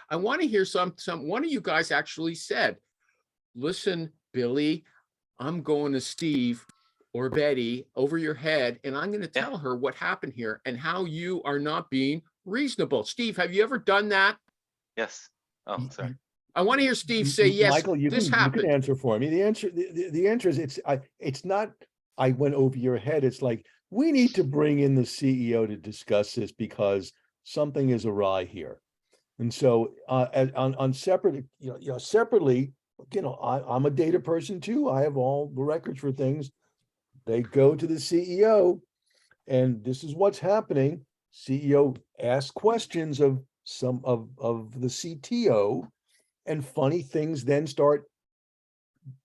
I want to hear one of you guys actually said, listen, Billy, I'm going to Steve or Betty over your head, and I'm going to tell her what happened here and how you are not being reasonable. Steve, have you ever done that? Yes. Oh, sorry. I want to hear Steve say, yes, Michael, you happened. can answer for me. The answer is it's not I went over your head. It's like, we need to bring in the CEO to discuss this because something is awry here. And so on separate, separately, I'm a data person too. I have all the records for things. They go to the CEO and this is what's happening. CEO asks questions of some of the CTO, and funny things then start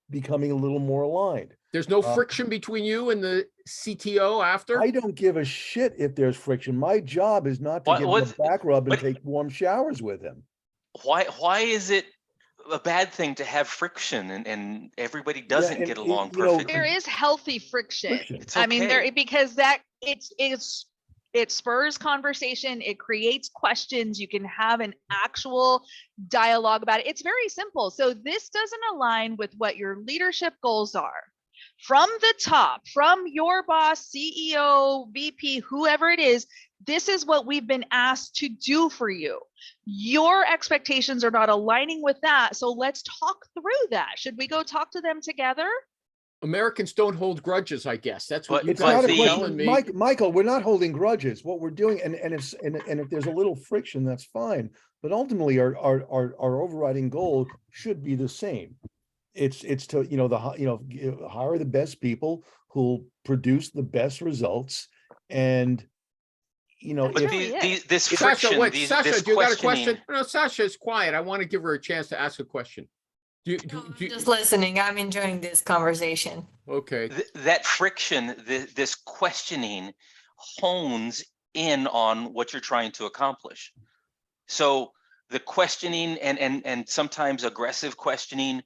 becoming a little more aligned. There's no friction between you and the CTO after? I don't give a shit if there's friction. My job is not to give him a back rub and take warm showers with him. Why is it a bad thing to have friction and everybody doesn't get along perfectly? There is healthy friction. It's okay. I mean, because it spurs conversation. It creates questions. You can have an actual dialogue about it. It's very simple. So this doesn't align with what your leadership goals are. From the top, from your boss, CEO, VP, whoever it is, this is what we've been asked to do for you. Your expectations are not aligning with that. So let's talk through that. Should we go talk to them together? Americans don't hold grudges, I guess. That's what you It's not guys a are telling question, me. Michael, we're not holding grudges. What we're doing, and if there's a little friction, that's fine. But ultimately, our overriding goal should be the same. It's to hire the best people who'll produce the best results, and this friction. Sasha, do you got a question? No, Sasha is quiet. I want to give her a chance to ask a question. I'm just listening. I'm enjoying this conversation. Okay. That friction, this questioning hones in on what you're trying to accomplish. So the questioning and sometimes aggressive questioning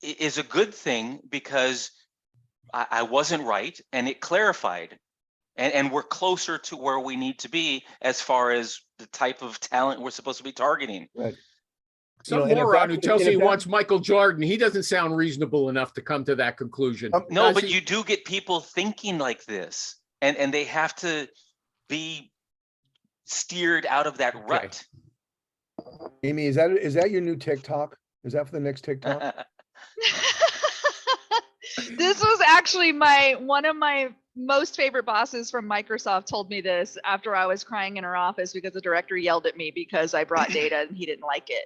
is a good thing because I wasn't right and it clarified. And we're closer to where we need to be as far as the type of talent we're supposed to be targeting. Right. Some moron who tells you he wants Michael Jordan, he doesn't sound reasonable enough to come to that conclusion. No, but you do get people thinking like this, and they have to be steered out of that rut. Amy, is that your new TikTok? Is that for the next TikTok? This was actually one of my most favorite bosses from Microsoft told me this after I was crying in her office because the director yelled at me because I brought data and he didn't like it.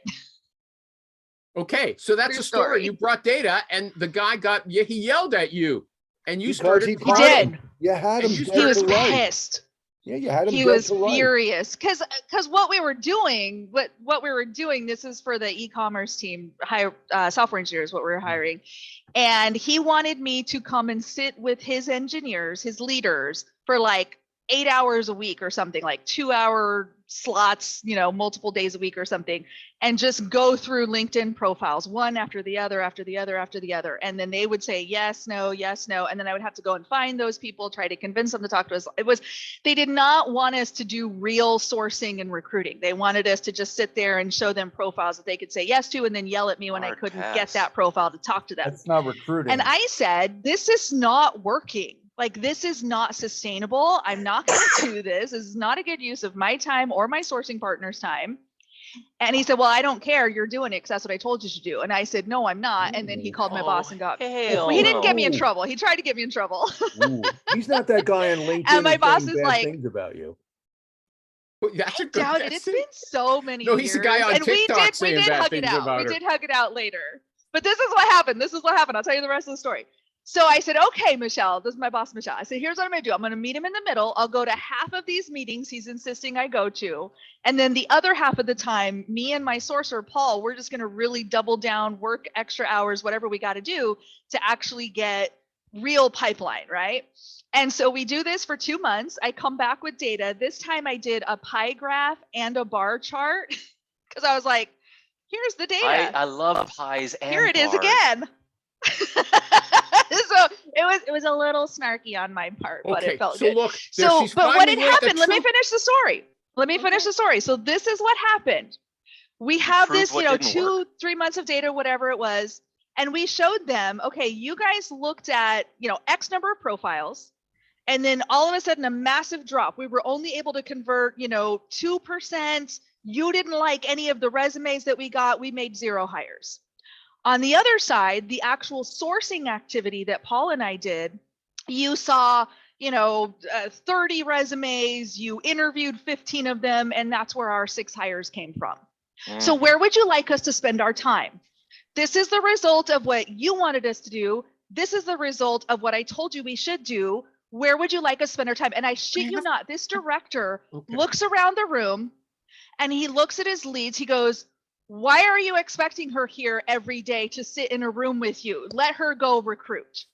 Okay, so that's a story. You brought data and the guy he yelled at you and you started. He did. You had him. He was pissed. Yeah, you had him. He was furious because what we were doing, this is for the e-commerce team, software engineers, what we were hiring. And he wanted me to come and sit with his engineers, his leaders, for like 8 hours a week or something, like 2-hour slots, multiple days a week or something, and just go through LinkedIn profiles, one after the other, after the other, after the other. And then they would say, yes, no, yes, no. And then I would have to go and find those people, try to convince them to talk to us. They did not want us to do real sourcing and recruiting. They wanted us to just sit there and show them profiles that they could say yes to, and then yell at me when I couldn't get that profile to talk to them. That's not recruiting. And I said, this is not working. Like, this is not sustainable. I'm not going to do this. This is not a good use of my time or my sourcing partner's time. And he said, well, I don't care. You're doing it because that's what I told you to do. And I said, no, I'm not. And then he called my boss and got me. He didn't get me in trouble. He tried to get me in trouble. Ooh, he's not that guy on LinkedIn. And my boss is like, things about you. That's I doubt it. It's been so many years. No, he's the guy on TikTok saying bad things about her. We did hug it out later. But this is what happened. I'll tell you the rest of the story. So I said, okay, Michelle, this is my boss, Michelle. I said, here's what I'm going to do. I'm going to meet him in the middle. I'll go to half of these meetings he's insisting I go to. And then the other half of the time, me and my sourcer, Paul, we're just going to really double down, work extra hours, whatever we got to do to actually get real pipeline, right? And so we do this for 2 months. I come back with data. This time I did a pie graph and a bar chart because I was like, here's the data. I love pies and here it bars. is again. So it was a little snarky on my part, but it felt good. Look, but what had happened? Let me finish the story. So this is what happened. We have proved this, what didn't work. 2-3 months of data, whatever it was. And we showed them, okay, you guys looked at, X number of profiles. And then all of a sudden, a massive drop. We were only able to convert, 2%. You didn't like any of the resumes that we got. We made 0 hires. On the other side, the actual sourcing activity that Paul and I did, you saw, 30 resumes, you interviewed 15 of them, and that's where our 6 hires came from. So where would you like us to spend our time? This is the result of what you wanted us to do. This is the result of what I told you we should do. Where would you like us to spend our time? And I shit you not, this director looks around the room and he looks at his leads. He goes, why are you expecting her here every day to sit in a room with you? Let her go recruit.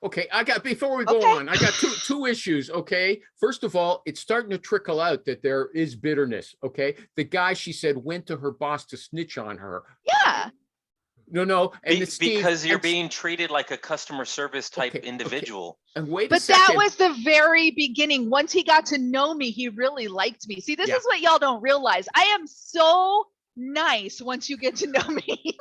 Okay, before we go on, I got two issues, okay? First of all, it's starting to trickle out that there is bitterness, okay? The guy, she said, went to her boss to snitch on her. Yeah. No, and because you're being treated like a customer service type individual. And wait a But second. that was the very beginning. Once he got to know me, he really liked me. See, this is what y'all don't realize. I am so nice once you get to know me.